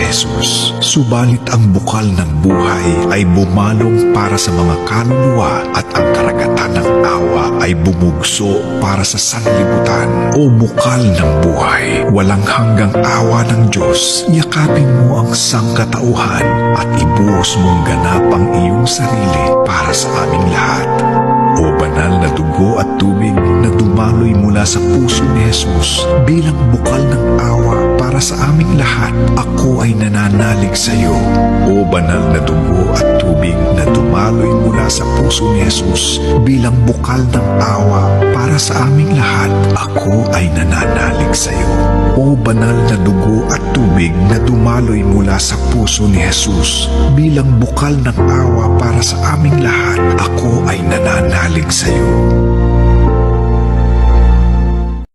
Jesus. Subalit ang bukal ng buhay ay bumalong para sa mga kaluluwa at ang karagatan ng awa ay bumugso para sa sanlibutan. O bukal ng buhay, walang hanggang awa ng Diyos, yakapin mo ang sangkatauhan at ibuhos mong ganap ang iyong sarili para sa aming lahat. O banal na dugo at tubig na dumaloy mula sa puso ni Jesus bilang bukal ng awa para sa aming lahat, ako ay nananalig sa iyo. O banal na dugo at tubig na dumaloy mula sa puso ni Jesus bilang bukal ng awa para sa aming lahat, ako ay nananalig sa iyo. O banal na dugo at tubig na dumaloy mula sa puso ni Jesus bilang bukal ng awa para sa aming lahat, ako ay nananalig sa iyo.